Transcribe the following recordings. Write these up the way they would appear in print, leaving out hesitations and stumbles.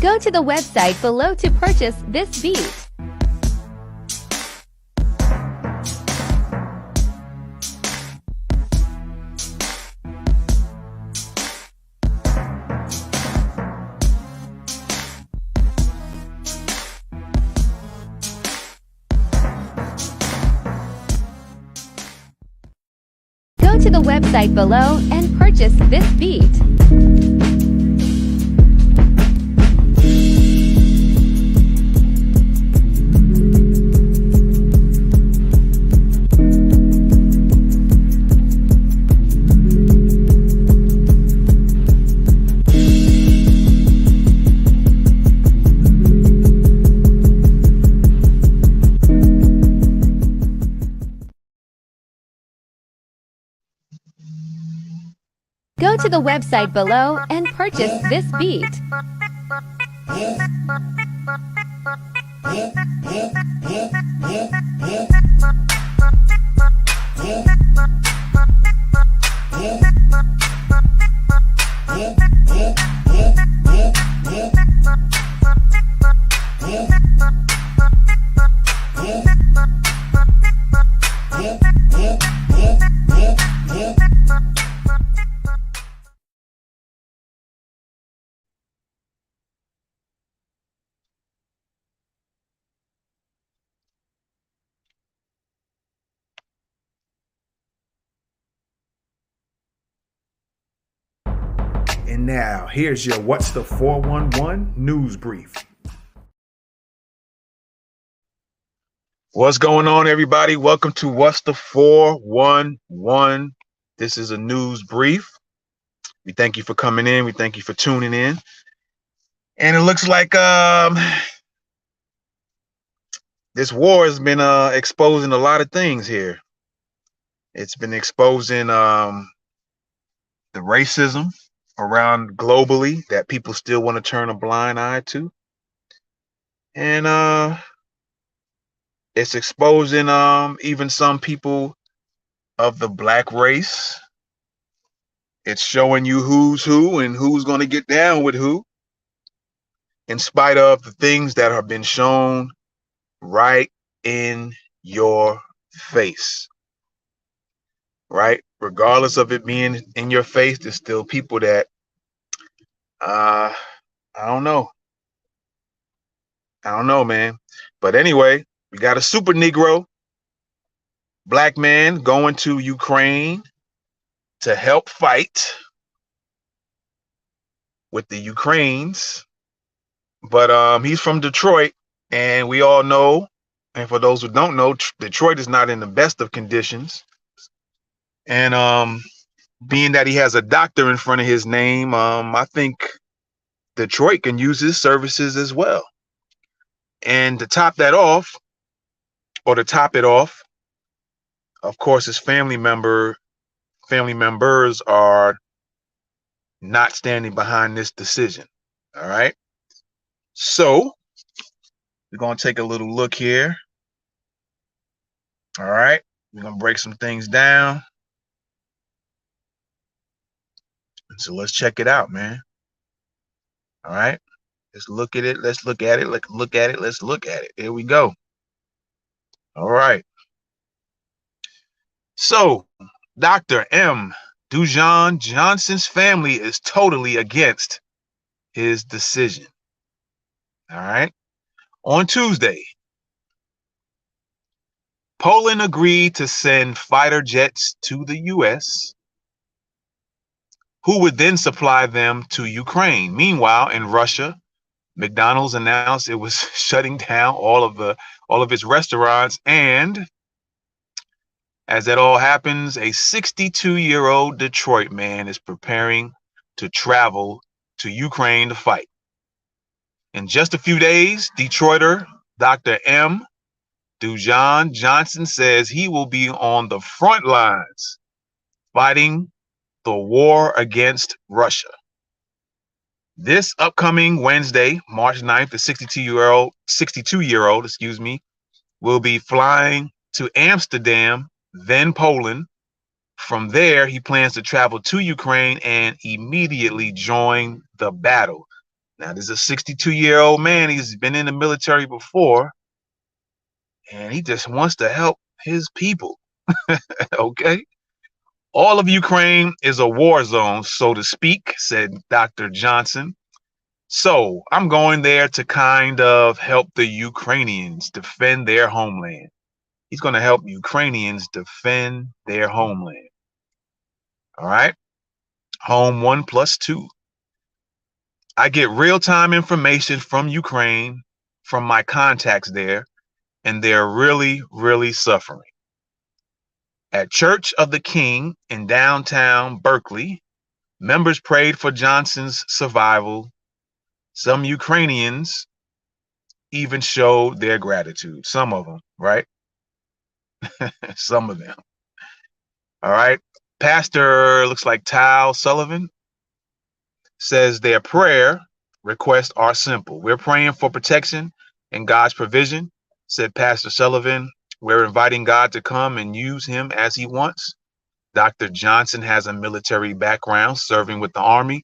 Go to the website below to purchase this beat. Go to the website below and purchase this beat. Go to the website below and purchase this beat. And now, here's your What's the 411 news brief. What's going on, everybody? Welcome to What's the 411. This is a news brief. We thank you for coming in. We thank you for tuning in. And it looks like this war has been exposing a lot of things here. It's been exposing the racism around globally that people still want to turn a blind eye to. And it's exposing even some people of the black race. It's showing you who's who and who's going to get down with who, in spite of the things that have been shown right in your face. Right? Regardless of it being in your face, there's still people that I don't know. I don't know, man. But anyway, we got a super negro, black man going to Ukraine to help fight with the Ukrainians. But he's from Detroit, and we all know, and for those who don't know, Detroit is not in the best of conditions. And being that he has a doctor in front of his name, I think Detroit can use his services as well. And to top it off, of course, his family members are not standing behind this decision. All right. So we're going to take a little look here. All right. We're going to break some things down. So let's check it out, man. All right. Let's look at it. Let's look at it. Let's look at it. Let's look at it. Here we go. All right. So Dr. M. Dujon Johnson's family is totally against his decision. All right. On Tuesday, Poland agreed to send fighter jets to the U.S., who would then supply them to Ukraine. Meanwhile, in Russia, McDonald's announced it was shutting down all of its restaurants, and as that all happens, a 62-year-old Detroit man is preparing to travel to Ukraine to fight. In just a few days, Detroiter Dr. M. Dujon Johnson says he will be on the front lines fighting the war against Russia. This upcoming Wednesday, March 9th, the 62-year-old, will be flying to Amsterdam, then Poland. From there, he plans to travel to Ukraine and immediately join the battle. Now, this is a 62-year-old man. He's been in the military before, and he just wants to help his people. Okay? All of Ukraine is a war zone, so to speak, said Dr. Johnson. So I'm going there to kind of help the Ukrainians defend their homeland. He's going to help Ukrainians defend their homeland. All right? Home 1+2. I get real-time information from Ukraine, from my contacts there, and they're really, really suffering. At Church of the King in downtown Berkeley, members prayed for Johnson's survival. Some Ukrainians even showed their gratitude. Some of them, right? Some of them. All right. Pastor, looks like Tal Sullivan, says their prayer requests are simple. We're praying for protection and God's provision, said Pastor Sullivan. We're inviting God to come and use him as he wants. Dr. Johnson has a military background serving with the Army.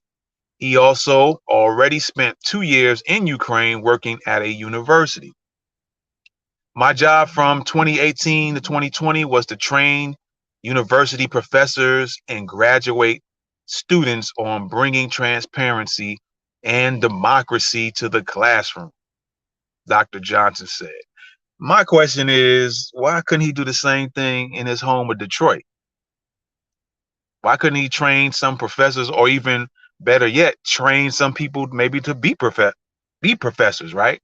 He also already spent 2 years in Ukraine working at a university. My job from 2018 to 2020 was to train university professors and graduate students on bringing transparency and democracy to the classroom, Dr. Johnson said. My question is, why couldn't he do the same thing in his home of Detroit? Why couldn't he train some professors, or even better yet, train some people maybe to be professors, right?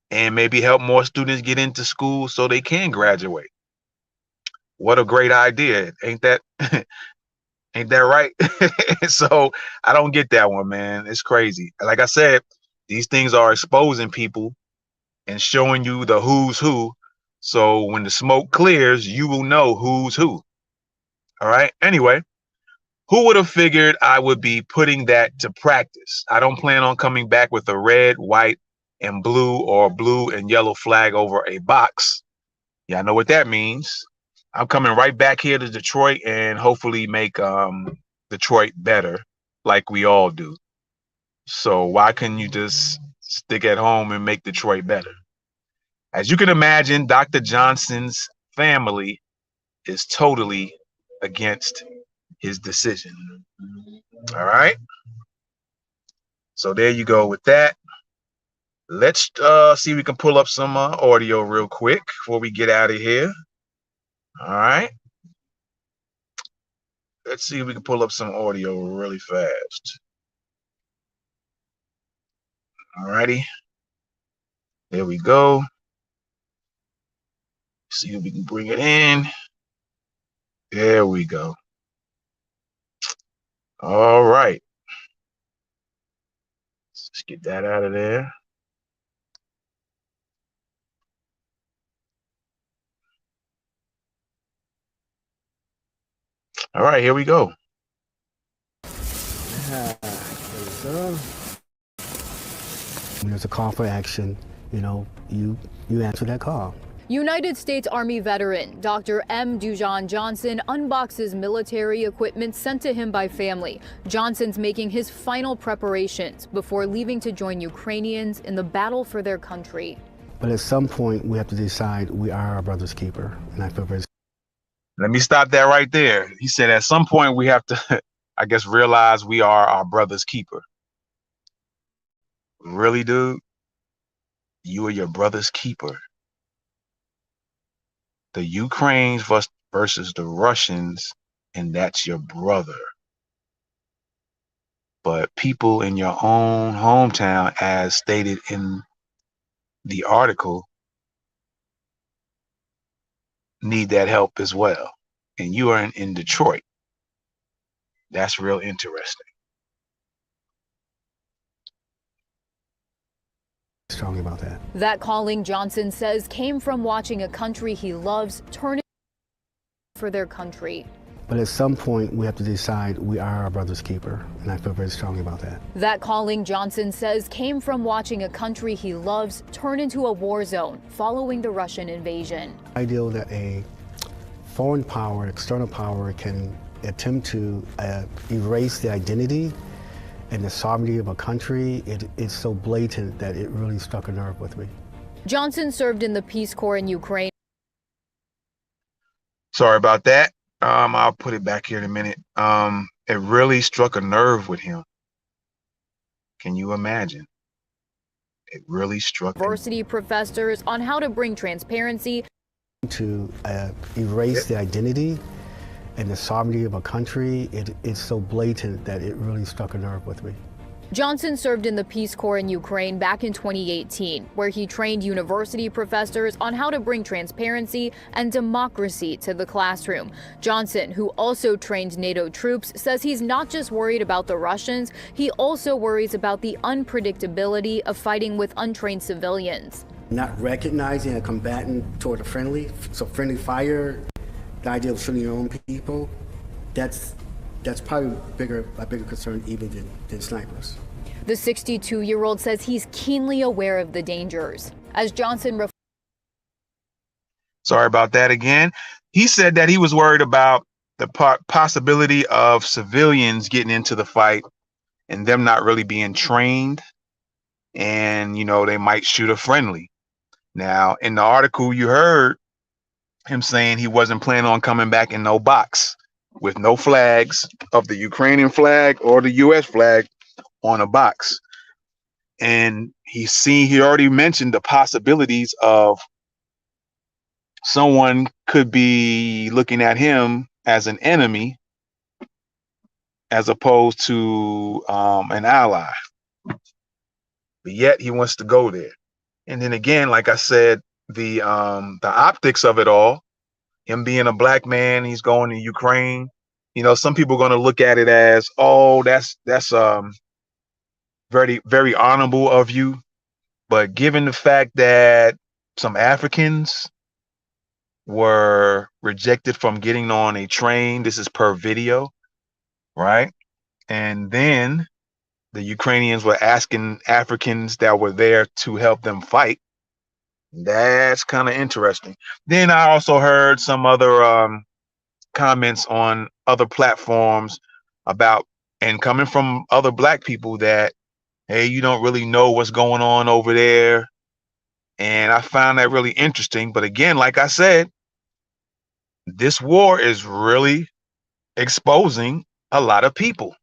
And maybe help more students get into school so they can graduate. What a great idea. Ain't that ain't that right? So I don't get that one, man. It's crazy. Like I said, these things are exposing people and showing you the who's who. So when the smoke clears, you will know who's who. All right. Anyway, who would have figured I would be putting that to practice? I don't plan on coming back with a red, white, and blue, or blue and yellow flag over a box. Yeah, I know what that means. I'm coming right back here to Detroit and hopefully make Detroit better, like we all do. So why couldn't you just stick at home and make Detroit better? As you can imagine, Dr. Johnson's family is totally against his decision. All right. So there you go with that. Let's see if we can pull up some audio real quick before we get out of here. All right. Let's see if we can pull up some audio really fast. All righty. There we go. See if we can bring it in. There we go. All right. Let's get that out of there. All right, here we go. When there's a call for action, you answer that call. United States Army veteran Dr. M. Dujan Johnson unboxes military equipment sent to him by family. Johnson's making his final preparations before leaving to join Ukrainians in the battle for their country. But at some point, we have to decide we are our brother's keeper. And I feel very... Let me stop that right there. He said at some point we have to, I guess, realize we are our brother's keeper. Really, dude? You are your brother's keeper. The Ukrainians versus the Russians, and that's your brother. But people in your own hometown, as stated in the article, need that help as well. And you are in Detroit. That's real interesting. Strongly about that. That calling, Johnson says, came from watching a country he loves turn for their country. But at some point, we have to decide we are our brother's keeper. And I feel very strongly about that. That calling, Johnson says, came from watching a country he loves turn into a war zone following the Russian invasion. I feel that a foreign power, external power, can attempt to erase the identity and the sovereignty of a country, it's so blatant that it really struck a nerve with me. Johnson served in the Peace Corps in Ukraine. Sorry about that. I'll put it back here in a minute. It really struck a nerve with him. Can you imagine? It really struck University professors on how to bring transparency to erase the identity and the sovereignty of a country, it's so blatant that it really struck a nerve with me. Johnson served in the Peace Corps in Ukraine back in 2018, where he trained university professors on how to bring transparency and democracy to the classroom. Johnson, who also trained NATO troops, says he's not just worried about the Russians, he also worries about the unpredictability of fighting with untrained civilians. Not recognizing a combatant toward a friendly fire, the idea of shooting your own people, that's probably a bigger concern even than snipers. The 62-year-old says he's keenly aware of the dangers. As Johnson Sorry about that again. He said that he was worried about the possibility of civilians getting into the fight and them not really being trained, and they might shoot a friendly. Now, in the article, you heard him saying he wasn't planning on coming back in no box with no flags of the Ukrainian flag or the US flag on a box. And he already mentioned the possibilities of someone could be looking at him as an enemy as opposed to an ally. But yet he wants to go there. And then again, like I said, the optics of it all, him being a black man, he's going to Ukraine. Some people are going to look at it as, oh, that's very, very honorable of you. But given the fact that some Africans were rejected from getting on a train, this is per video, right? And then the Ukrainians were asking Africans that were there to help them fight. That's kind of interesting. Then I also heard some other comments on other platforms about, and coming from other black people, that, hey, you don't really know what's going on over there. And I found that really interesting. But again, like I said, this war is really exposing a lot of people.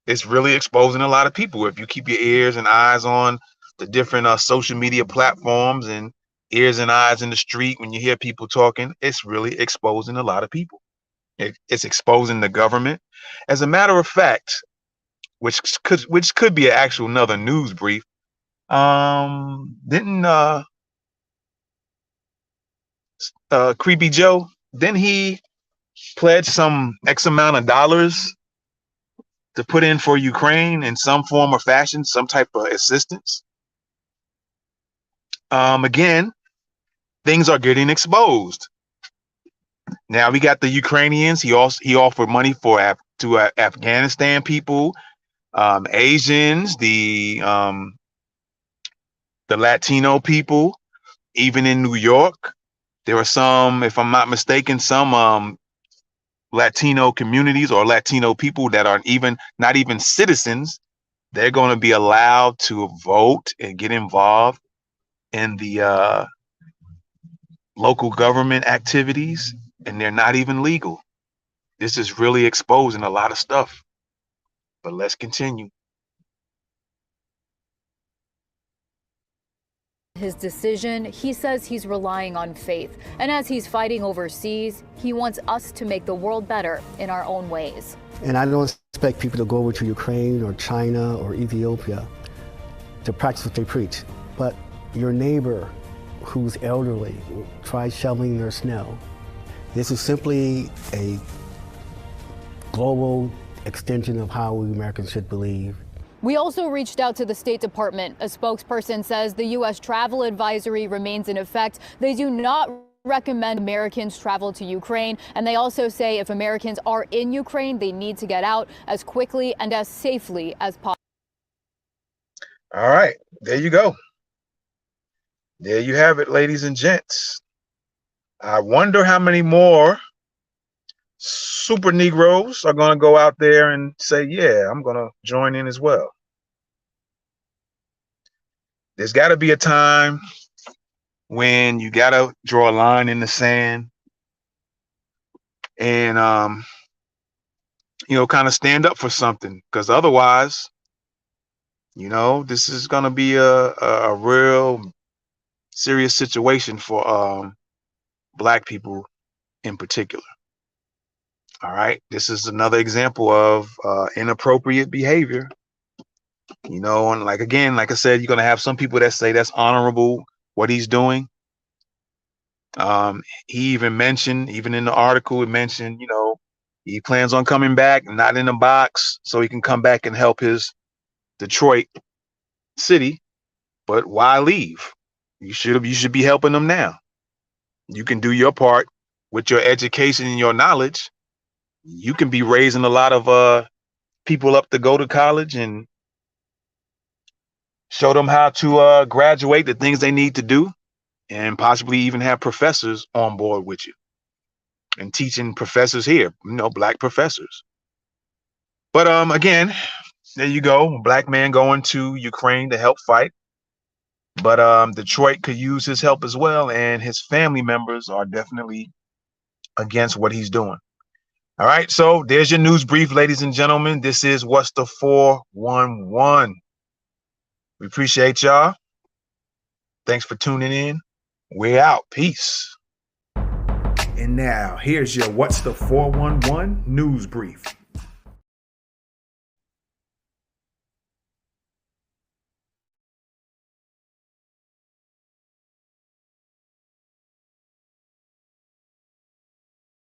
It's really exposing a lot of people. If you keep your ears and eyes on the different social media platforms and ears and eyes in the street, when you hear people talking, it's really exposing a lot of people. It's exposing the government. As a matter of fact, which could be an actual another news brief. Didn't Creepy Joe, didn't he pledge some X amount of dollars to put in for Ukraine in some form or fashion, some type of assistance? Again, things are getting exposed. Now we got the Ukrainians. He offered money to Afghanistan people, Asians, the Latino people. Even in New York, there are some, if I'm not mistaken, some Latino communities or Latino people that are not even citizens. They're going to be allowed to vote and get involved in the local government activities, and they're not even legal. This is really exposing a lot of stuff. But let's continue. his decision, he says he's relying on faith. And as he's fighting overseas, he wants us to make the world better in our own ways. And I don't expect people to go over to Ukraine or China or Ethiopia to practice what they preach. But your neighbor who's elderly, try shoveling their snow. This is simply a global extension of how we Americans should believe. We also reached out to the State Department. A spokesperson says the U.S. travel advisory remains in effect. They do not recommend Americans travel to Ukraine. And they also say if Americans are in Ukraine, they need to get out as quickly and as safely as possible. All right, there you go. There you have it, ladies and gents. I wonder how many more super Negroes are going to go out there and say, yeah, I'm going to join in as well. There's got to be a time when you got to draw a line in the sand and, kind of stand up for something, because otherwise, this is going to be a real serious situation for Black people in particular. All right. This is another example of inappropriate behavior. And like I said, you're going to have some people that say that's honorable, what he's doing. He even mentioned, even in the article, it mentioned, he plans on coming back, not in a box, so he can come back and help his Detroit city. But why leave? You should be helping them now. You can do your part with your education and your knowledge. You can be raising a lot of people up to go to college and show them how to graduate, the things they need to do, and possibly even have professors on board with you and teaching professors here, Black professors. But again, there you go, Black man going to Ukraine to help fight. But Detroit could use his help as well, and his family members are definitely against what he's doing. All right, so there's your news brief, ladies and gentlemen. This is What's the 411. We appreciate y'all. Thanks for tuning in. We're out. Peace. And now, here's your What's the 411 news brief.